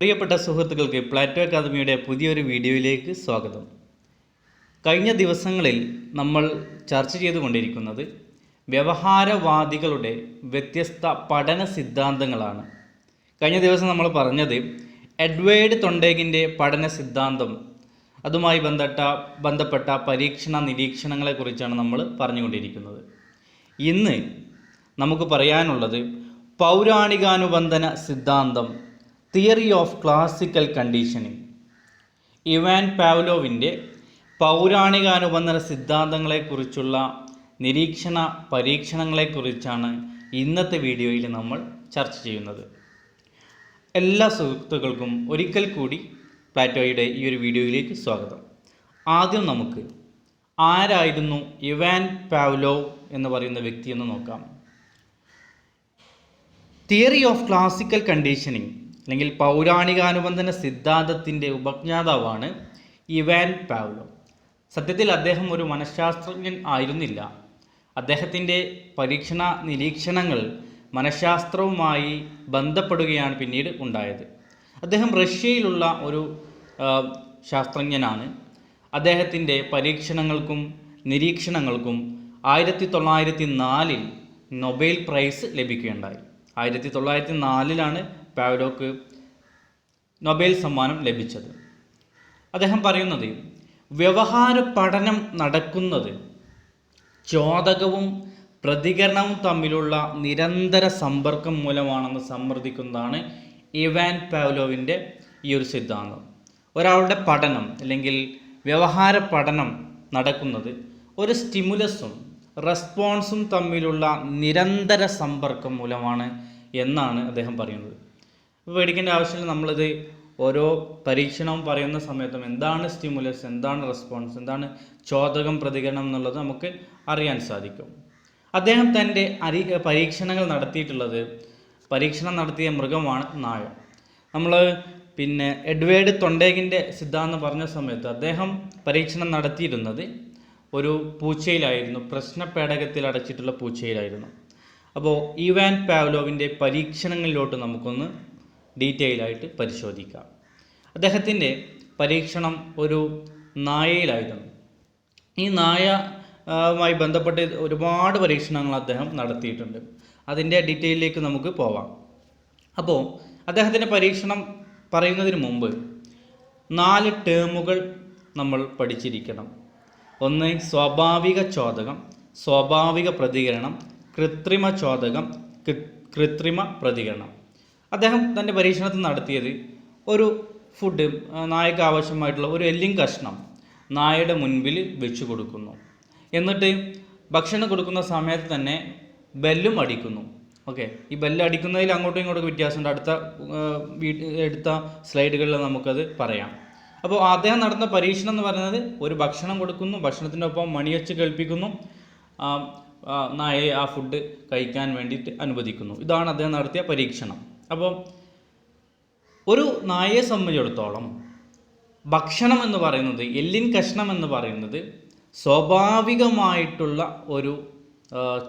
പ്രിയപ്പെട്ട സുഹൃത്തുക്കൾക്ക് പ്ലാറ്റോ അക്കാദമിയുടെ പുതിയൊരു വീഡിയോയിലേക്ക് സ്വാഗതം. കഴിഞ്ഞ ദിവസങ്ങളിൽ നമ്മൾ ചർച്ച ചെയ്തുകൊണ്ടിരിക്കുന്നത് വ്യവഹാരവാദികളുടെ വ്യത്യസ്ത പഠന സിദ്ധാന്തങ്ങളാണ്. കഴിഞ്ഞ ദിവസം നമ്മൾ പറഞ്ഞത് എഡ്വേർഡ് തൊണ്ടേഗിൻ്റെ പഠന സിദ്ധാന്തം, അതുമായി ബന്ധപ്പെട്ട പരീക്ഷണ നിരീക്ഷണങ്ങളെക്കുറിച്ചാണ് നമ്മൾ പറഞ്ഞുകൊണ്ടിരിക്കുന്നത്. ഇന്ന് നമുക്ക് പറയാനുള്ളത് പൗരാണികാനുബന്ധന സിദ്ധാന്തം, theory of classical conditioning. Ivan പാവ്ലോവിൻ്റെ പൗരാണികാനുബന്ധന സിദ്ധാന്തങ്ങളെക്കുറിച്ചുള്ള നിരീക്ഷണ പരീക്ഷണങ്ങളെക്കുറിച്ചാണ് ഇന്നത്തെ വീഡിയോയിൽ നമ്മൾ ചർച്ച ചെയ്യുന്നത്. എല്ലാ സുഹൃത്തുക്കൾക്കും ഒരിക്കൽ കൂടി പ്ലാറ്റോയുടെ ഈ ഒരു വീഡിയോയിലേക്ക് സ്വാഗതം. ആദ്യം നമുക്ക് ആരായിരുന്നു ഇവാൻ പാവ്ലോവ് എന്ന് പറയുന്ന വ്യക്തി എന്ന് നോക്കാം. തിയറി ഓഫ് ക്ലാസിക്കൽ കണ്ടീഷനിങ് അല്ലെങ്കിൽ പൗരാണികാനുബന്ധന സിദ്ധാന്തത്തിൻ്റെ ഉപജ്ഞാതാവാണ് ഇവാൻ പാവ്ലോവ്. സത്യത്തിൽ അദ്ദേഹം ഒരു മനഃശാസ്ത്രജ്ഞൻ ആയിരുന്നില്ല. അദ്ദേഹത്തിൻ്റെ പരീക്ഷണ നിരീക്ഷണങ്ങൾ മനഃശാസ്ത്രവുമായി ബന്ധപ്പെടുകയാണ് പിന്നീട് ഉണ്ടായത്. അദ്ദേഹം റഷ്യയിലുള്ള ഒരു ശാസ്ത്രജ്ഞനാണ്. അദ്ദേഹത്തിൻ്റെ പരീക്ഷണങ്ങൾക്കും നിരീക്ഷണങ്ങൾക്കും 1904 നൊബേൽ പ്രൈസ് ലഭിക്കുകയുണ്ടായി. 1904 പാവ്ലോക്ക് നൊബേൽ സമ്മാനം ലഭിച്ചത്. അദ്ദേഹം പറയുന്നത് വ്യവഹാര പഠനം നടക്കുന്നത് ചോദകവും പ്രതികരണവും തമ്മിലുള്ള നിരന്തര സമ്പർക്കം മൂലമാണെന്ന് സമ്മർദ്ദിക്കുന്നതാണ് ഇവാൻ പാവ്ലോവിൻ്റെ ഈ ഒരു സിദ്ധാന്തം. ഒരാളുടെ പഠനം അല്ലെങ്കിൽ വ്യവഹാര പഠനം നടക്കുന്നത് ഒരു സ്റ്റിമുലസും റെസ്പോൺസും തമ്മിലുള്ള നിരന്തര സമ്പർക്കം മൂലമാണ് എന്നാണ് അദ്ദേഹം പറയുന്നത്. പേടിക്കേണ്ട ആവശ്യമില്ല. നമ്മളിത് ഓരോ പരീക്ഷണവും പറയുന്ന സമയത്തും എന്താണ് സ്റ്റിമുലസ്, എന്താണ് റെസ്പോൺസ്, എന്താണ് ചോദകം, പ്രതികരണം എന്നുള്ളത് നമുക്ക് അറിയാൻ സാധിക്കും. അദ്ദേഹം തൻ്റെ പരീക്ഷണങ്ങൾ പരീക്ഷണം നടത്തിയ മൃഗമാണ് നായ. നമ്മൾ എഡ്വേർഡ് തൊണ്ടേഗിൻ്റെ സിദ്ധാന്തം പറഞ്ഞ സമയത്ത് അദ്ദേഹം പരീക്ഷണം നടത്തിയിരുന്നത് ഒരു പൂച്ചയിലായിരുന്നു, പ്രശ്നപേടകത്തിൽ അടച്ചിട്ടുള്ള പൂച്ചയിലായിരുന്നു. അപ്പോൾ ഇവാൻ പാവ്ലോവിൻ്റെ പരീക്ഷണങ്ങളിലോട്ട് നമുക്കൊന്ന് ഡീറ്റെയിൽ ആയിട്ട് പരിശോധിക്കാം. അദ്ദേഹത്തിൻ്റെ പരീക്ഷണം ഒരു നായയിലായിരുന്നു. ഈ നായയുമായി ബന്ധപ്പെട്ട് ഒരുപാട് പരീക്ഷണങ്ങൾ അദ്ദേഹം നടത്തിയിട്ടുണ്ട്. അതിൻ്റെ ഡീറ്റെയിലേക്ക് നമുക്ക് പോവാം. അപ്പോൾ അദ്ദേഹത്തിൻ്റെ പരീക്ഷണം പറയുന്നതിന് മുമ്പ് 4 ടേമുകൾ നമ്മൾ പഠിച്ചിരിക്കണം. ഒന്ന് സ്വാഭാവിക ചോദകം, സ്വാഭാവിക പ്രതികരണം, കൃത്രിമ ചോദകം, കൃത്രിമ പ്രതികരണം. അദ്ദേഹം തൻ്റെ പരീക്ഷണത്തിൽ നടത്തിയത് ഒരു ഫുഡ്, നായക്ക് ആവശ്യമായിട്ടുള്ള ഒരു എല്ലിൻ കഷ്ണം നായയുടെ മുൻപിൽ വെച്ച് കൊടുക്കുന്നു. എന്നിട്ട് ഭക്ഷണം കൊടുക്കുന്ന സമയത്ത് തന്നെ ബെല്ലും അടിക്കുന്നു. ഓക്കെ, ഈ ബെല്ല് അടിക്കുന്നതിൽ അങ്ങോട്ടും ഇങ്ങോട്ടും വ്യത്യാസമുണ്ട്. എടുത്ത സ്ലൈഡുകളിൽ നമുക്കത് പറയാം. അപ്പോൾ അദ്ദേഹം നടത്തുന്ന പരീക്ഷണം എന്ന് പറയുന്നത് ഒരു ഭക്ഷണം കൊടുക്കുന്നു, ഭക്ഷണത്തിൻ്റെ ഒപ്പം മണിയൊച്ച കേൾപ്പിക്കുന്നു, നായയെ ആ ഫുഡ് കഴിക്കാൻ വേണ്ടിയിട്ട് അനുവദിക്കുന്നു. ഇതാണ് അദ്ദേഹം നടത്തിയ പരീക്ഷണം. അപ്പോൾ ഒരു നായയെ സംബന്ധിച്ചിടത്തോളം ഭക്ഷണം എന്ന് പറയുന്നത്, എല്ലിൻ കഷ്ണം എന്ന് പറയുന്നത് സ്വാഭാവികമായിട്ടുള്ള ഒരു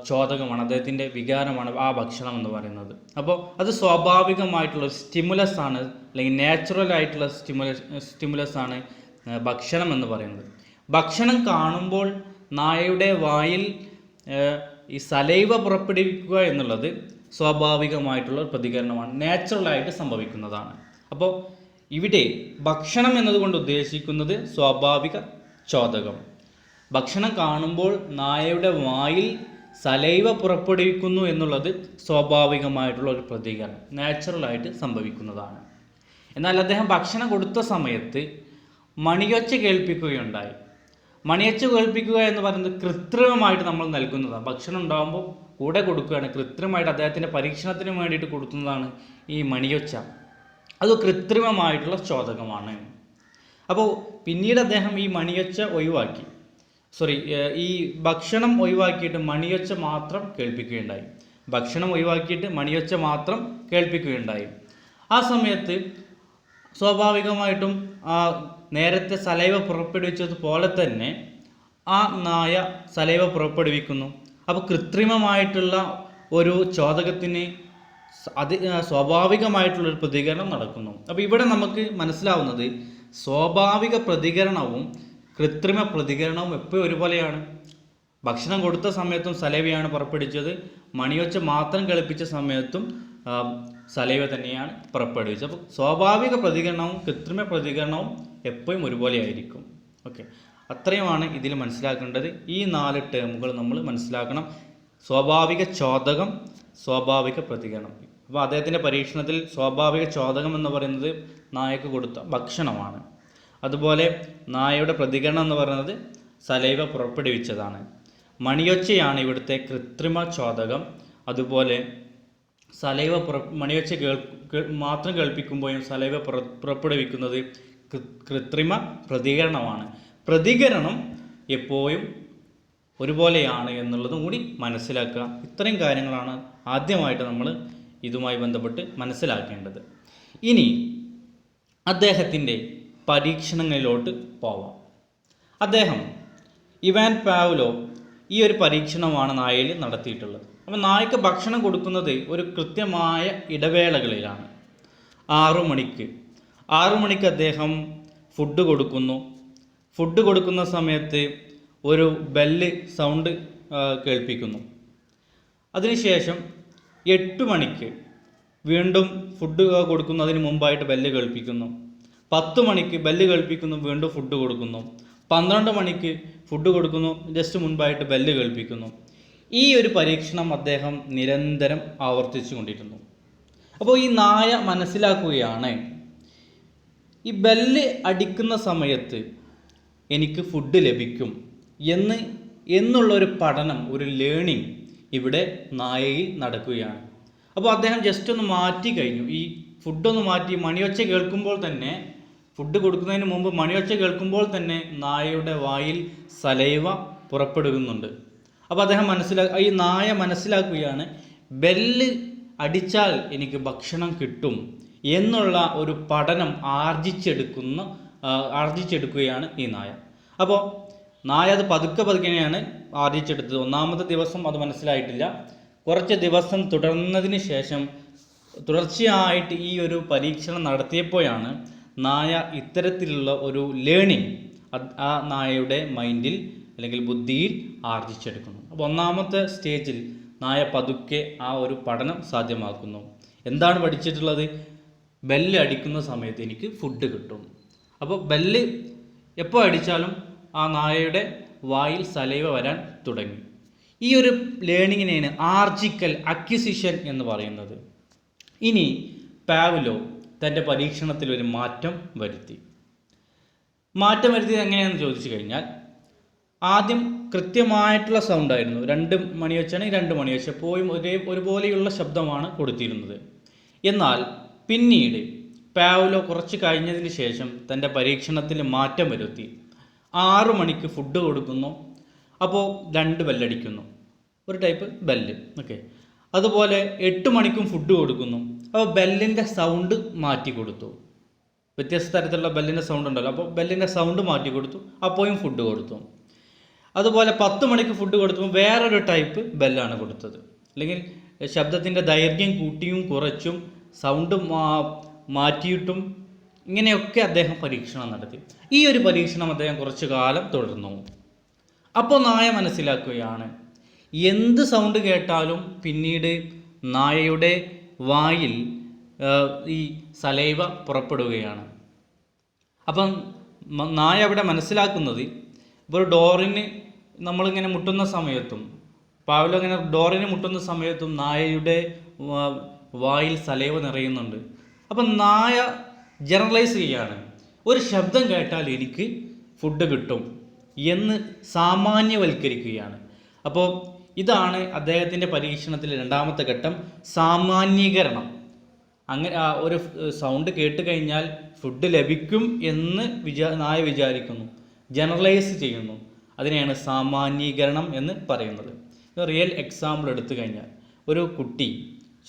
ചോദകമാണ്, അദ്ദേഹത്തിൻ്റെ വികാരമാണ് ആ ഭക്ഷണം എന്ന് പറയുന്നത്. അപ്പോൾ അത് സ്വാഭാവികമായിട്ടുള്ള ഒരു സ്റ്റിമുലസ് ആണ്, അല്ലെങ്കിൽ നാച്ചുറൽ ആയിട്ടുള്ള സ്റ്റിമുലസ് ആണ് ഭക്ഷണം എന്ന് പറയുന്നത്. ഭക്ഷണം കാണുമ്പോൾ നായയുടെ വായിൽ ഈ സലൈവ പുറപ്പെടുവിക്കുക എന്നുള്ളത് സ്വാഭാവികമായിട്ടുള്ള ഒരു പ്രതികരണമാണ്, നാച്ചുറലായിട്ട് സംഭവിക്കുന്നതാണ്. അപ്പോൾ ഇവിടെ ഭക്ഷണം എന്നതുകൊണ്ട് ഉദ്ദേശിക്കുന്നത് സ്വാഭാവിക ചോദകം. ഭക്ഷണം കാണുമ്പോൾ നായയുടെ വായിൽ സലൈവ പുറപ്പെടുവിക്കുന്നു എന്നുള്ളത് സ്വാഭാവികമായിട്ടുള്ള ഒരു പ്രതികരണം, നാച്ചുറലായിട്ട് സംഭവിക്കുന്നതാണ്. എന്നാൽ അദ്ദേഹം ഭക്ഷണം കൊടുത്ത സമയത്ത് മണിയൊച്ച കേൾപ്പിക്കുകയുണ്ടായി. മണിയൊച്ച കേൾപ്പിക്കുക എന്ന് പറയുന്നത് കൃത്രിമമായിട്ട് നമ്മൾ നൽകുന്നതാണ്. ഭക്ഷണം ഉണ്ടാകുമ്പോൾ കൂടെ കൊടുക്കുകയാണ്, കൃത്രിമമായിട്ട് അദ്ദേഹത്തിൻ്റെ പരീക്ഷണത്തിന് വേണ്ടിയിട്ട് കൊടുക്കുന്നതാണ് ഈ മണിയൊച്ച. അത് കൃത്രിമമായിട്ടുള്ള ചോദകമാണ്. അപ്പോൾ പിന്നീട് അദ്ദേഹം ഈ മണിയൊച്ച ഒഴിവാക്കി, ഈ ഭക്ഷണം ഒഴിവാക്കിയിട്ട് മണിയൊച്ച മാത്രം കേൾപ്പിക്കുകയുണ്ടായി. ഭക്ഷണം ഒഴിവാക്കിയിട്ട് മണിയൊച്ച മാത്രം കേൾപ്പിക്കുകയുണ്ടായി. ആ സമയത്ത് സ്വാഭാവികമായിട്ടും നേരത്തെ സലൈവ പുറപ്പെടുവിച്ചതുപോലെ തന്നെ ആ നായ സലൈവ പുറപ്പെടുവിക്കുന്നു. അപ്പോൾ കൃത്രിമമായിട്ടുള്ള ഒരു ചോദകത്തിന് സ്വാഭാവികമായിട്ടുള്ളൊരു പ്രതികരണം നടക്കുന്നു. അപ്പോൾ ഇവിടെ നമുക്ക് മനസ്സിലാവുന്നത് സ്വാഭാവിക പ്രതികരണവും കൃത്രിമ പ്രതികരണവും എപ്പോഴും ഒരുപോലെയാണ്. ഭക്ഷണം കൊടുത്ത സമയത്തും സലൈവയാണ് പുറപ്പെടുവിച്ചത്, മണിയൊച്ച മാത്രം കളിപ്പിച്ച സമയത്തും സലൈവ തന്നെയാണ് പുറപ്പെടുവിച്ചത്. അപ്പോൾ സ്വാഭാവിക പ്രതികരണവും കൃത്രിമ പ്രതികരണവും എപ്പോഴും ഒരുപോലെ ആയിരിക്കും. ഓക്കെ, അത്രയുമാണ് ഇതിൽ മനസ്സിലാക്കേണ്ടത്. ഈ 4 ടേമുകൾ നമ്മൾ മനസ്സിലാക്കണം. സ്വാഭാവിക ചോദകം, സ്വാഭാവിക പ്രതികരണം. അപ്പോൾ അദ്ദേഹത്തിൻ്റെ പരീക്ഷണത്തിൽ സ്വാഭാവിക ചോദകം എന്ന് പറയുന്നത് നായക്ക് കൊടുത്ത ഭക്ഷണമാണ്. അതുപോലെ നായയുടെ പ്രതികരണം എന്ന് പറയുന്നത് സലൈവ പുറപ്പെടുവിച്ചതാണ്. മണിയൊച്ചയാണ് ഇവിടുത്തെ കൃത്രിമ ചോദകം. അതുപോലെ സലൈവ മണിയൊച്ച മാത്രം കേൾപ്പിക്കുമ്പോഴും സലൈവ പുറപ്പെടുവിക്കുന്നത് കൃത്രിമ പ്രതികരണമാണ്. പ്രതികരണം എപ്പോഴും ഒരുപോലെയാണ് എന്നുള്ളതും കൂടി മനസ്സിലാക്കുക. ഇത്രയും കാര്യങ്ങളാണ് ആദ്യമായിട്ട് നമ്മൾ ഇതുമായി ബന്ധപ്പെട്ട് മനസ്സിലാക്കേണ്ടത്. ഇനി അദ്ദേഹത്തിൻ്റെ പരീക്ഷണങ്ങളിലോട്ട് പോവാം. അദ്ദേഹം ഇവാൻ പാവ്ലോ ഈ ഒരു പരീക്ഷണമാണ് നായയിൽ നടത്തിയിട്ടുള്ളത്. അപ്പോൾ നായക്ക് ഭക്ഷണം കൊടുക്കുന്നത് ഒരു കൃത്യമായ ഇടവേളകളിലാണ്. 6 മണിക്ക് അദ്ദേഹം ഫുഡ് കൊടുക്കുന്നു. ഫുഡ് കൊടുക്കുന്ന സമയത്ത് ഒരു ബെല്ല് സൗണ്ട് കേൾപ്പിക്കുന്നു. അതിനുശേഷം 8 മണിക്ക് വീണ്ടും ഫുഡ് കൊടുക്കുന്നതിന് മുമ്പായിട്ട് ബെല്ല് കേൾപ്പിക്കുന്നു. 10 മണിക്ക് ബെല്ല് കേൾപ്പിക്കുന്നു, വീണ്ടും ഫുഡ് കൊടുക്കുന്നു. 12 മണിക്ക് ഫുഡ് കൊടുക്കുന്നു, ജസ്റ്റ് മുൻപായിട്ട് ബെല്ല് കേൾപ്പിക്കുന്നു. ഈ ഒരു പരീക്ഷണം അദ്ദേഹം നിരന്തരം ആവർത്തിച്ചു കൊണ്ടിരുന്നു. അപ്പോൾ ഈ നായ മനസ്സിലാക്കുകയാണ്, ഈ ബെല്ല് അടിക്കുന്ന സമയത്ത് എനിക്ക് ഫുഡ് ലഭിക്കും എന്നുള്ളൊരു പഠനം, ഒരു ലേണിംഗ് ഇവിടെ നായയിൽ നടക്കുകയാണ്. അപ്പോൾ അദ്ദേഹം ജസ്റ്റ് ഒന്ന് മാറ്റി കഴിഞ്ഞു. ഈ ഫുഡൊന്ന് മാറ്റി മണിയൊച്ച കേൾക്കുമ്പോൾ തന്നെ, ഫുഡ് കൊടുക്കുന്നതിന് മുമ്പ് മണിയൊച്ച കേൾക്കുമ്പോൾ തന്നെ നായയുടെ വായിൽ സലൈവ പുറപ്പെടുന്നുണ്ട്. അപ്പോൾ അദ്ദേഹം ഈ നായ മനസ്സിലാക്കുകയാണ്, ബെല്ല് അടിച്ചാൽ എനിക്ക് ഭക്ഷണം കിട്ടും എന്നുള്ള ഒരു പഠനം ആർജിച്ചെടുക്കുകയാണ് ഈ നായ. അപ്പോൾ നായ അത് പതുക്കെയാണ് ആർജിച്ചെടുത്തത്. 1-ാമത്തെ ദിവസം അത് മനസ്സിലായിട്ടില്ല. കുറച്ച് ദിവസം തുടർന്നതിന് ശേഷം തുടർച്ചയായിട്ട് ഈ ഒരു പരീക്ഷണം നടത്തിയപ്പോഴാണ് നായ ഇത്തരത്തിലുള്ള ഒരു ലേണിംഗ് ആ നായയുടെ മൈൻഡിൽ അല്ലെങ്കിൽ ബുദ്ധിയിൽ ആർജിച്ചെടുക്കുന്നു. അപ്പോൾ 1-ാമത്തെ സ്റ്റേജിൽ നായ പതുക്കെ ആ ഒരു പഠനം സാധ്യമാക്കുന്നു. എന്താണ് പഠിച്ചിട്ടുള്ളത്? ബെല്ല് അടിക്കുന്ന സമയത്ത് എനിക്ക് ഫുഡ് കിട്ടും. അപ്പോൾ ബെല്ല് എപ്പോൾ അടിച്ചാലും ആ നായയുടെ വായിൽ സലൈവ വരാൻ തുടങ്ങി. ഈ ഒരു ലേണിങ്ങിനെയാണ് ആർജിക്കൽ അക്വിസിഷൻ എന്ന് പറയുന്നത്. ഇനി പാവ്ലോ തൻ്റെ പരീക്ഷണത്തിൽ ഒരു മാറ്റം വരുത്തിയത് എങ്ങനെയാണെന്ന് ചോദിച്ചു കഴിഞ്ഞാൽ, ആദ്യം കൃത്യമായിട്ടുള്ള സൗണ്ടായിരുന്നു. 2 മണിയൊച്ചാണെങ്കിൽ 2 മണിയൊച്ച എപ്പോഴും ഒരുപോലെയുള്ള ശബ്ദമാണ് കൊടുത്തിരുന്നത്. എന്നാൽ പിന്നീട് പാവ്ലോ കുറച്ച് കഴിഞ്ഞതിന് ശേഷം തൻ്റെ പരീക്ഷണത്തിൽ മാറ്റം വരുത്തി. 6 മണിക്ക് ഫുഡ് കൊടുക്കുന്നു, അപ്പോൾ 2 ബെല്ലടിക്കുന്നു, ഒരു ടൈപ്പ് ബെല്ല്. ഓക്കെ. അതുപോലെ 8 മണിക്കും ഫുഡ് കൊടുക്കുന്നു, അപ്പോൾ ബെല്ലിൻ്റെ സൗണ്ട് മാറ്റി കൊടുത്തു. വ്യത്യസ്ത തരത്തിലുള്ള ബെല്ലിൻ്റെ സൗണ്ട് ഉണ്ടല്ലോ, അപ്പോൾ ബെല്ലിൻ്റെ സൗണ്ട് മാറ്റി കൊടുത്തു, അപ്പോഴും ഫുഡ് കൊടുത്തു. അതുപോലെ 10 മണിക്ക് ഫുഡ് കൊടുത്തപ്പോൾ വേറൊരു ടൈപ്പ് ബെല്ലാണ് കൊടുത്തത്. അല്ലെങ്കിൽ ശബ്ദത്തിൻ്റെ ദൈർഘ്യം കൂട്ടിയും കുറച്ചും സൗണ്ട് മാറ്റിയിട്ടും ഇങ്ങനെയൊക്കെ അദ്ദേഹം പരീക്ഷണം നടത്തി. ഈ ഒരു പരീക്ഷണം അദ്ദേഹം കുറച്ചു കാലം തുടർന്നു. അപ്പോൾ നായ മനസ്സിലാക്കുകയാണ്, എന്ത് സൗണ്ട് കേട്ടാലും പിന്നീട് നായയുടെ വായിൽ ഈ സലൈവ പുറപ്പെടുകയാണ്. അപ്പം നായ അവിടെ മനസ്സിലാക്കുന്നത്, ഇപ്പോൾ ഡോറിന് നമ്മളിങ്ങനെ മുട്ടുന്ന സമയത്തും, പാവ്ലോ ഇങ്ങനെ ഡോറിന് മുട്ടുന്ന സമയത്തും നായയുടെ വായിൽ സലൈവ നിറയുന്നുണ്ട്. അപ്പം നായ ജനറലൈസ് ചെയ്യുകയാണ്, ഒരു ശബ്ദം കേട്ടാൽ എനിക്ക് ഫുഡ് കിട്ടും എന്ന് സാമാന്യവൽക്കരിക്കുകയാണ്. അപ്പോൾ ഇതാണ് അദ്ദേഹത്തിൻ്റെ പരീക്ഷണത്തിലെ 2-ാമത്തെ ഘട്ടം, സാമാന്യീകരണം. അങ്ങനെ ഒരു സൗണ്ട് കേട്ട് കഴിഞ്ഞാൽ ഫുഡ് ലഭിക്കും എന്ന് നായ വിചാരിക്കുന്നു, ജനറലൈസ് ചെയ്യുന്നു. അതിനെയാണ് സാമാന്യീകരണം എന്ന് പറയുന്നത്. റിയൽ എക്സാമ്പിൾ എടുത്തു കഴിഞ്ഞാൽ, ഒരു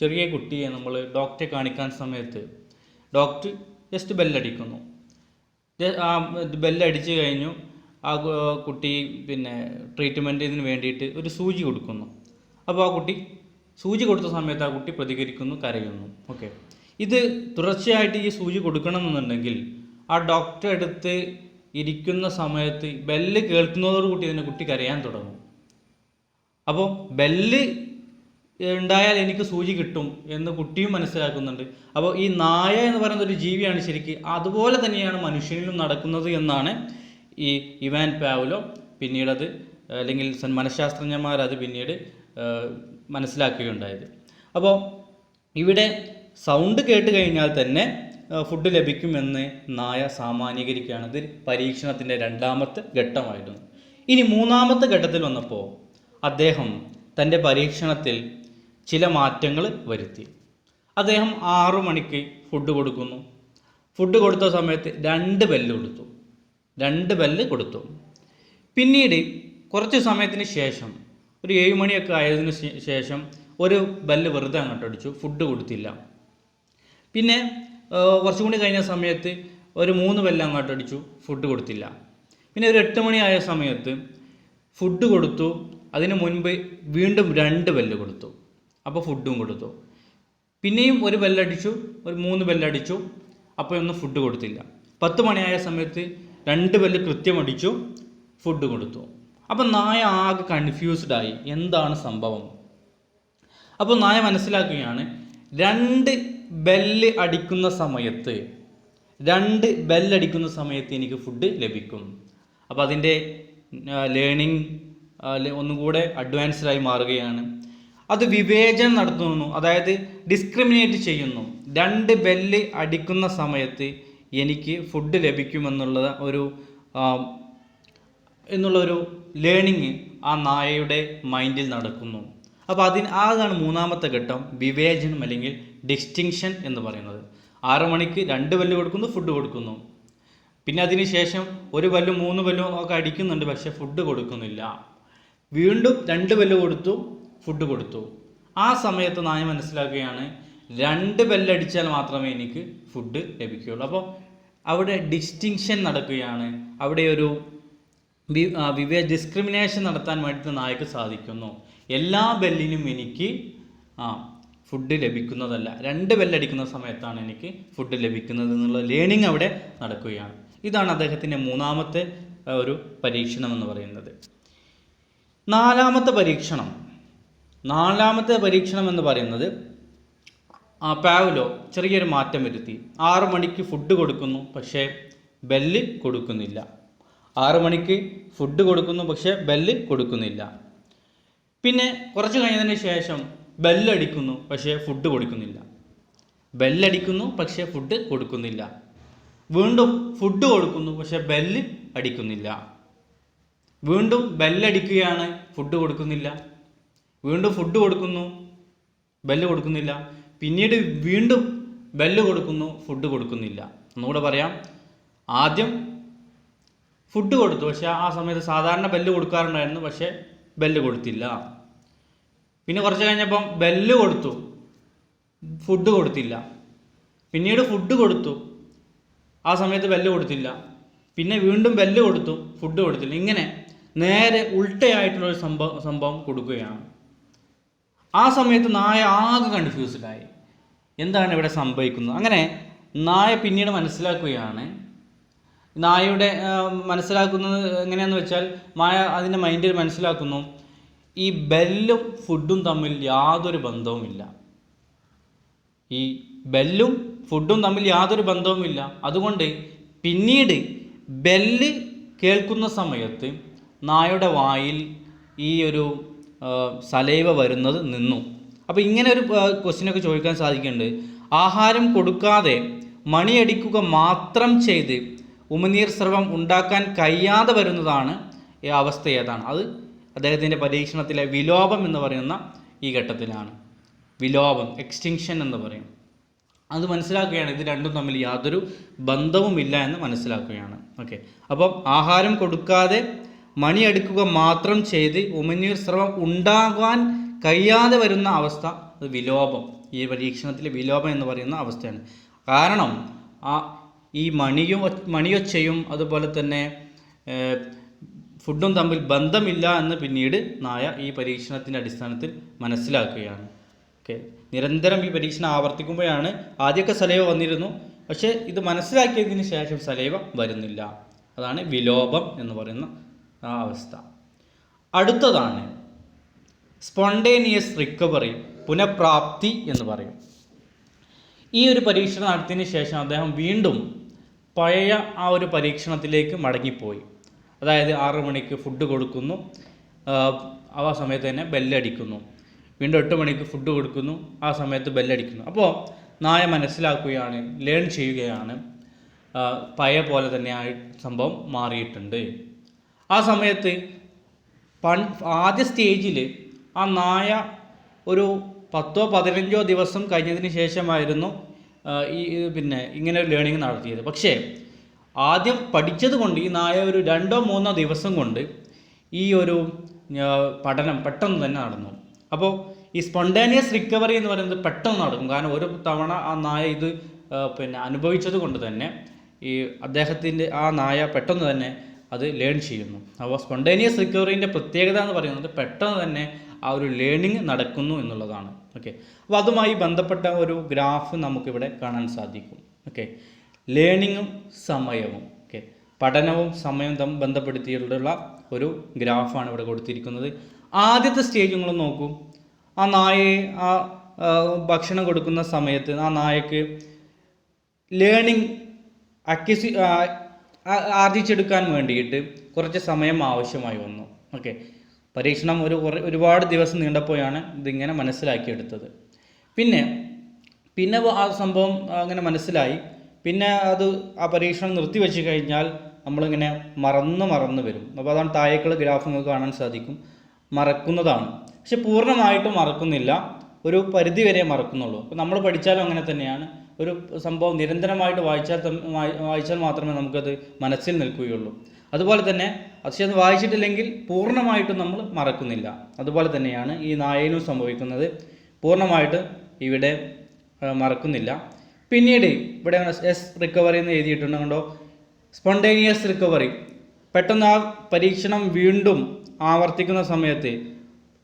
ചെറിയ കുട്ടിയെ നമ്മൾ ഡോക്ടറെ കാണിക്കാൻ സമയത്ത് ഡോക്ടർ ജസ്റ്റ് ബെല്ലടിക്കുന്നു. ബെല്ലടിച്ച് കഴിഞ്ഞു, ആ കുട്ടി പിന്നെ ട്രീറ്റ്മെൻറ്റിന് വേണ്ടിയിട്ട് ഒരു സൂചി കൊടുക്കുന്നു. അപ്പോൾ ആ കുട്ടി സൂചി കൊടുത്ത സമയത്ത് ആ കുട്ടി പ്രതികരിക്കുന്നു, കരയുന്നു. ഓക്കെ, ഇത് തുടർച്ചയായിട്ട് ഈ സൂചി കൊടുക്കണമെന്നുണ്ടെങ്കിൽ ആ ഡോക്ടർ അടുത്ത് ഇരിക്കുന്ന സമയത്ത് ബെല്ല് കേൾക്കുന്നതോടുകൂടി തന്നെ കുട്ടി കരയാൻ തുടങ്ങും. അപ്പോൾ ബെല്ല് ഉണ്ടായാൽ എനിക്ക് സൂചി കിട്ടും എന്ന് കുട്ടിയും മനസ്സിലാക്കുന്നുണ്ട്. അപ്പോൾ ഈ നായ എന്ന് പറയുന്ന ഒരു ജീവിയാണ് ശരിക്ക്, അതുപോലെ തന്നെയാണ് മനുഷ്യനിലും നടക്കുന്നത് എന്നാണ് ഈ ഇവാൻ പാവ്ലോ പിന്നീടത്, അല്ലെങ്കിൽ മനഃശാസ്ത്രജ്ഞന്മാരത് പിന്നീട് മനസ്സിലാക്കുകയുണ്ടായത്. അപ്പോൾ ഇവിടെ സൗണ്ട് കേട്ട് കഴിഞ്ഞാൽ തന്നെ ഫുഡ് ലഭിക്കുമെന്ന് നായ സാമാന്യീകരിക്കുകയാണ്. ഇത് പരീക്ഷണത്തിൻ്റെ രണ്ടാമത്തെ ഘട്ടമായിരുന്നു. ഇനി മൂന്നാമത്തെ ഘട്ടത്തിൽ വന്നപ്പോൾ അദ്ദേഹം തൻ്റെ പരീക്ഷണത്തിൽ ചില മാറ്റങ്ങൾ വരുത്തി. അദ്ദേഹം 6 മണിക്ക് ഫുഡ് കൊടുക്കുന്നു. ഫുഡ് കൊടുത്ത സമയത്ത് 2 ബെല്ല് കൊടുത്തു. പിന്നീട് കുറച്ച് സമയത്തിന് ശേഷം ഒരു 7 മണിയൊക്കെ ആയതിനു ശേഷം ഒരു ബെല്ല് വെറുതെ അങ്ങോട്ട് അടിച്ചു, ഫുഡ് കൊടുത്തില്ല. പിന്നെ കുറച്ചും കൂടി കഴിഞ്ഞ സമയത്ത് ഒരു 3 ബെല്ല് അങ്ങോട്ട് അടിച്ചു, ഫുഡ് കൊടുത്തില്ല. പിന്നെ ഒരു 8 മണി ആയ സമയത്ത് ഫുഡ് കൊടുത്തു. അതിന് മുൻപ് വീണ്ടും 2 ബെല്ല് കൊടുത്തു, അപ്പോൾ ഫുഡും കൊടുത്തു. പിന്നെയും ഒരു ബെല്ലടിച്ചു, ഒരു 3 ബെല്ലടിച്ചു, അപ്പോൾ ഒന്നും ഫുഡ് കൊടുത്തില്ല. 10 മണിയായ സമയത്ത് 2 ബെല്ല് കൃത്യം അടിച്ചു, ഫുഡ് കൊടുത്തു. അപ്പം നായ ആകെ കൺഫ്യൂസ്ഡായി, എന്താണ് സംഭവം? അപ്പോൾ നായ മനസ്സിലാക്കുകയാണ് 2 ബെല്ല് അടിക്കുന്ന സമയത്ത് എനിക്ക് ഫുഡ് ലഭിക്കും. അപ്പോൾ അതിൻ്റെ ലേണിംഗ് ഒന്നുകൂടെ അഡ്വാൻസ്ഡായി മാറുകയാണ്. അത് വിവേചനം നടത്തുന്നു, അതായത് ഡിസ്ക്രിമിനേറ്റ് ചെയ്യുന്നു. 2 ബെല്ല് അടിക്കുന്ന സമയത്ത് എനിക്ക് ഫുഡ് ലഭിക്കുമെന്നുള്ള ഒരു ലേണിങ് ആ നായയുടെ മൈൻഡിൽ നടക്കുന്നു. അപ്പോൾ അതാണ് മൂന്നാമത്തെ ഘട്ടം, വിവേചനം അല്ലെങ്കിൽ ഡിസ്റ്റിങ്ഷൻ എന്ന് പറയുന്നത്. 6 മണിക്ക് 2 ബെല്ല് കൊടുക്കുന്നു, ഫുഡ് കൊടുക്കുന്നു. പിന്നെ അതിന് ശേഷം 1 ബെല്ലും 3 ബെല്ലും ഒക്കെ അടിക്കുന്നുണ്ട്, പക്ഷേ ഫുഡ് കൊടുക്കുന്നില്ല. വീണ്ടും 2 ബെല്ല് കൊടുത്തു, ഫുഡ് കൊടുത്തു. ആ സമയത്ത് നായ മനസ്സിലാക്കുകയാണ് 2 ബെല്ലടിച്ചാൽ മാത്രമേ എനിക്ക് ഫുഡ് ലഭിക്കുകയുള്ളൂ. അപ്പോൾ അവിടെ ഡിസ്റ്റിങ്ഷൻ നടക്കുകയാണ്. അവിടെ ഒരു ഡിസ്ക്രിമിനേഷൻ നടത്താൻ വേണ്ടിയിട്ട് നായക്ക് സാധിക്കുന്നു. എല്ലാ ബെല്ലിനും എനിക്ക് ഫുഡ് ലഭിക്കുന്നതല്ല, 2 ബെല്ലടിക്കുന്ന സമയത്താണ് എനിക്ക് ഫുഡ് ലഭിക്കുന്നത് എന്നുള്ള ലേണിംഗ് അവിടെ നടക്കുകയാണ്. ഇതാണ് അദ്ദേഹത്തിൻ്റെ മൂന്നാമത്തെ ഒരു പരീക്ഷണം എന്ന് പറയുന്നത്. നാലാമത്തെ പരീക്ഷണം എന്ന് പറയുന്നത് പാവ്ലോ ചെറിയൊരു മാറ്റം വരുത്തി. 6 മണിക്ക് ഫുഡ് കൊടുക്കുന്നു, പക്ഷേ ബെല്ല് കൊടുക്കുന്നില്ല. 6 മണിക്ക് ഫുഡ് കൊടുക്കുന്നു, പക്ഷേ ബെല്ല് കൊടുക്കുന്നില്ല. പിന്നെ കുറച്ച് കഴിഞ്ഞതിന് ശേഷം ബെല്ലടിക്കുന്നു, പക്ഷേ ഫുഡ് കൊടുക്കുന്നില്ല. ബെല്ലടിക്കുന്നു, പക്ഷേ ഫുഡ് കൊടുക്കുന്നില്ല. വീണ്ടും ഫുഡ് കൊടുക്കുന്നു, പക്ഷേ ബെല്ല് അടിക്കുന്നില്ല. വീണ്ടും ബെല്ലടിക്കുകയാണ്, ഫുഡ് കൊടുക്കുന്നില്ല. വീണ്ടും ഫുഡ് കൊടുക്കുന്നു, ബെല്ല് കൊടുക്കുന്നില്ല. പിന്നീട് വീണ്ടും ബെല്ല് കൊടുക്കുന്നു, ഫുഡ് കൊടുക്കുന്നില്ല. ഒന്നുകൂടെ പറയാം, ആദ്യം ഫുഡ് കൊടുത്തു, പക്ഷേ ആ സമയത്ത് സാധാരണ ബെല്ല് കൊടുക്കാറുണ്ടായിരുന്നു, പക്ഷേ ബെല്ല് കൊടുത്തില്ല. പിന്നെ കുറച്ച് കഴിഞ്ഞപ്പം ബെല്ല് കൊടുത്തു, ഫുഡ് കൊടുത്തില്ല. പിന്നീട് ഫുഡ് കൊടുത്തു, ആ സമയത്ത് ബെല്ല് കൊടുത്തില്ല. പിന്നെ വീണ്ടും ബെല്ല് കൊടുത്തു, ഫുഡ് കൊടുത്തില്ല. ഇങ്ങനെ നേരെ ഉൾട്ടയായിട്ടുള്ളൊരു സംഭവം കൊടുക്കുകയാണ്. ആ സമയത്ത് നായ ആകെ കൺഫ്യൂസ്ഡായി, എന്താണ് ഇവിടെ സംഭവിക്കുന്നത്? അങ്ങനെ നായ പിന്നീട് മനസ്സിലാക്കുകയാണ്. നായയുടെ മനസ്സിലാക്കുന്നത് എങ്ങനെയാണെന്ന് വെച്ചാൽ, നായ അതിൻ്റെ മൈൻഡിൽ മനസ്സിലാക്കുന്നു, ഈ ബെല്ലും ഫുഡും തമ്മിൽ യാതൊരു ബന്ധവുമില്ല. ഈ ബെല്ലും ഫുഡും തമ്മിൽ യാതൊരു ബന്ധവുമില്ല. അതുകൊണ്ട് പിന്നീട് ബെല്ല് കേൾക്കുന്ന സമയത്ത് നായയുടെ വായിൽ ഈ ഒരു സലൈവ വരുന്നത് നിന്നു. അപ്പോൾ ഇങ്ങനെ ഒരു ക്വസ്റ്റ്യനൊക്കെ ചോദിക്കാൻ സാധിക്കുന്നുണ്ട്. ആഹാരം കൊടുക്കാതെ മണിയടിക്കുക മാത്രം ചെയ്ത് ഉമിനീർ സ്രവം ഉണ്ടാക്കാൻ കഴിയാതെ വരുന്നതാണ് ഈ അവസ്ഥ ഏതാണ്? അത് അദ്ദേഹത്തിൻ്റെ പരീക്ഷണത്തിലെ വിലോപം എന്ന് പറയുന്ന ഈ ഘട്ടത്തിലാണ്. വിലോപം, എക്സ്റ്റിങ്ഷൻ എന്ന് പറയും. അത് മനസ്സിലാക്കുകയാണ്, ഇത് രണ്ടും തമ്മിൽ യാതൊരു ബന്ധവുമില്ല എന്ന് മനസ്സിലാക്കുകയാണ്. ഓക്കെ, അപ്പം ആഹാരം കൊടുക്കാതെ മണിയടിക്കുക മാത്രം ചെയ്ത് ഉമിനീർ സ്രവം ഉണ്ടാകാൻ കഴിയാതെ വരുന്ന അവസ്ഥ, അത് വിലോപം. ഈ പരീക്ഷണത്തിലെ വിലോപം എന്ന് പറയുന്ന അവസ്ഥയാണ്. കാരണം ഈ മണിയൊച്ചയും അതുപോലെ തന്നെ ഫുഡും തമ്മിൽ ബന്ധമില്ല എന്ന് പിന്നീട് നായ ഈ പരീക്ഷണത്തിൻ്റെ അടിസ്ഥാനത്തിൽ മനസ്സിലാക്കുകയാണ്. ഓക്കെ, നിരന്തരം ഈ പരീക്ഷണം ആവർത്തിക്കുമ്പോഴാണ്, ആദ്യമൊക്കെ സലൈവ വന്നിരുന്നു, പക്ഷേ ഇത് മനസ്സിലാക്കിയതിന് ശേഷം സലൈവ വരുന്നില്ല. അതാണ് വിലോപം എന്ന് പറയുന്ന ആ അവസ്ഥ. അടുത്തതാണ് സ്പോണ്ടേനിയസ് റിക്കവറി, പുനഃപ്രാപ്തി എന്ന് പറയും. ഈ ഒരു പരീക്ഷണം നടത്തിയതിന് ശേഷം അദ്ദേഹം വീണ്ടും പഴയ ആ ഒരു പരീക്ഷണത്തിലേക്ക് മടങ്ങിപ്പോയി. അതായത് 6 മണിക്ക് ഫുഡ് കൊടുക്കുന്നു, ആ സമയത്ത് തന്നെ ബെല്ലടിക്കുന്നു. വീണ്ടും 8 മണിക്ക് ഫുഡ് കൊടുക്കുന്നു, ആ സമയത്ത് ബെല്ലടിക്കുന്നു. അപ്പോൾ നായ മനസ്സിലാക്കുകയാണ്, ലേൺ ചെയ്യുകയാണ്, പഴയ പോലെ തന്നെ ആ സംഭവം മാറിയിട്ടുണ്ട്. ആ സമയത്ത് ആദ്യ സ്റ്റേജിൽ ആ നായ ഒരു 10-15 ദിവസം കഴിഞ്ഞതിന് ശേഷമായിരുന്നു ഇങ്ങനെ ഒരു ലേണിംഗ് നടത്തിയത്. പക്ഷേ ആദ്യം പഠിച്ചത് കൊണ്ട് ഈ നായ ഒരു 2-3 ദിവസം കൊണ്ട് ഈ ഒരു പഠനം പെട്ടെന്ന് തന്നെ നടന്നു. അപ്പോൾ ഈ സ്പോണ്ടേനിയസ് റിക്കവറി എന്ന് പറയുന്നത് പെട്ടെന്ന് നടക്കും. കാരണം ഒരു തവണ ആ നായ ഇത് അനുഭവിച്ചത് കൊണ്ട് തന്നെ ഈ അദ്ദേഹത്തിൻ്റെ ആ നായ പെട്ടെന്ന് തന്നെ അത് ലേൺ ചെയ്യുന്നു. അപ്പോൾ സ്പോണ്ടേനിയസ് റിക്കവറിൻ്റെ പ്രത്യേകത എന്ന് പറയുന്നത് പെട്ടെന്ന് തന്നെ ആ ഒരു ലേണിംഗ് നടക്കുന്നു എന്നുള്ളതാണ്. ഓക്കെ, അപ്പോൾ അതുമായി ബന്ധപ്പെട്ട ഒരു ഗ്രാഫ് നമുക്കിവിടെ കാണാൻ സാധിക്കും. ഓക്കെ, ലേണിങ്ങും സമയവും, ഓക്കെ, പഠനവും സമയവും തമ്മിൽ ബന്ധപ്പെടുത്തിയിട്ടുള്ള ഒരു ഗ്രാഫാണ് ഇവിടെ കൊടുത്തിരിക്കുന്നത്. ആദ്യത്തെ സ്റ്റേജ് നിങ്ങൾ നോക്കൂ. ആ നായയെ ഭക്ഷണം കൊടുക്കുന്ന സമയത്ത് ആ നായക്ക് ലേണിംഗ് ആർജിച്ചെടുക്കാൻ വേണ്ടിയിട്ട് കുറച്ച് സമയം ആവശ്യമായി വന്നു. ഓക്കെ, പരീക്ഷണം ഒരുപാട് ദിവസം നീണ്ടപ്പോഴാണ് ഇതിങ്ങനെ മനസ്സിലാക്കിയെടുത്തത്. പിന്നെ ആ സംഭവം അങ്ങനെ മനസ്സിലായി. പിന്നെ ആ പരീക്ഷണം നിർത്തിവെച്ച് കഴിഞ്ഞാൽ നമ്മളിങ്ങനെ മറന്നു വരും. അപ്പോൾ അതാണ് താഴേക്കുള്ള ഗ്രാഫ് നിങ്ങൾക്ക് കാണാൻ സാധിക്കും, മറക്കുന്നതാണ്. പക്ഷെ പൂർണ്ണമായിട്ടും മറക്കുന്നില്ല, ഒരു പരിധി വരെ മറക്കുന്നുള്ളൂ. അപ്പോൾ നമ്മൾ പഠിച്ചാലും അങ്ങനെ തന്നെയാണ്. ഒരു സംഭവം നിരന്തരമായിട്ട് വായിച്ചാൽ മാത്രമേ നമുക്കത് മനസ്സിൽ നിൽക്കുകയുള്ളൂ. അതുപോലെ തന്നെ പക്ഷേ അത് വായിച്ചിട്ടില്ലെങ്കിൽ പൂർണ്ണമായിട്ടും നമ്മൾ മറക്കുന്നില്ല. അതുപോലെ തന്നെയാണ് ഈ നായയിലും സംഭവിക്കുന്നത്, പൂർണ്ണമായിട്ട് ഇവിടെ മറക്കുന്നില്ല. പിന്നീട് ഇവിടെ എസ് റിക്കവറി എന്ന് എഴുതിയിട്ടുണ്ട്, കണ്ടോ, സ്പോണ്ടേനിയസ് റിക്കവറി. പെട്ടെന്ന് ആ പരീക്ഷണം വീണ്ടും ആവർത്തിക്കുന്ന സമയത്ത്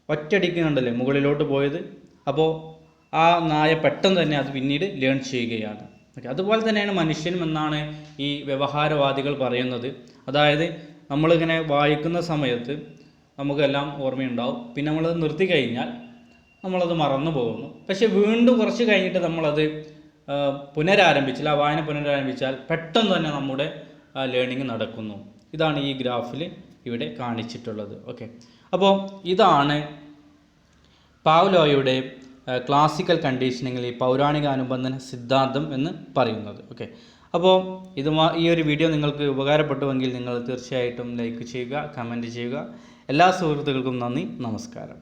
ഒറ്റയടിക്ക് കണ്ടല്ലേ മുകളിലോട്ട് പോയത്. അപ്പോൾ ആ നായ പെട്ടെന്ന് തന്നെ അത് പിന്നീട് ലേൺ ചെയ്യുകയാണ്. ഓക്കെ, അതുപോലെ തന്നെയാണ് മനുഷ്യനും എന്നാണ് ഈ വ്യവഹാരവാദികൾ പറയുന്നത്. അതായത് നമ്മളിങ്ങനെ വായിക്കുന്ന സമയത്ത് നമുക്കെല്ലാം ഓർമ്മയുണ്ടാവും, പിന്നെ നമ്മളത് നിർത്തി കഴിഞ്ഞാൽ നമ്മളത് മറന്നു പോകുന്നു. പക്ഷെ വീണ്ടും കുറച്ച് കഴിഞ്ഞിട്ട് നമ്മളത് പുനരാരംഭിച്ചാൽ, ആ വായന പുനരാരംഭിച്ചാൽ പെട്ടെന്ന് തന്നെ നമ്മുടെ ലേണിംഗ് നടക്കുന്നു. ഇതാണ് ഈ ഗ്രാഫിൽ ഇവിടെ കാണിച്ചിട്ടുള്ളത്. ഓക്കെ, അപ്പോൾ ഇതാണ് പാവ്ലോയുടെ ക്ലാസിക്കൽ കണ്ടീഷനിങ്ങിൽ ഈ പൗരാണിക അനുബന്ധന സിദ്ധാന്തം എന്ന് പറയുന്നത്. ഓക്കെ, അപ്പോൾ ഈ ഒരു വീഡിയോ നിങ്ങൾക്ക് ഉപകാരപ്പെട്ടുവെങ്കിൽ നിങ്ങൾ തീർച്ചയായിട്ടും ലൈക്ക് ചെയ്യുക, കമൻറ്റ് ചെയ്യുക. എല്ലാ സുഹൃത്തുക്കൾക്കും നന്ദി, നമസ്കാരം.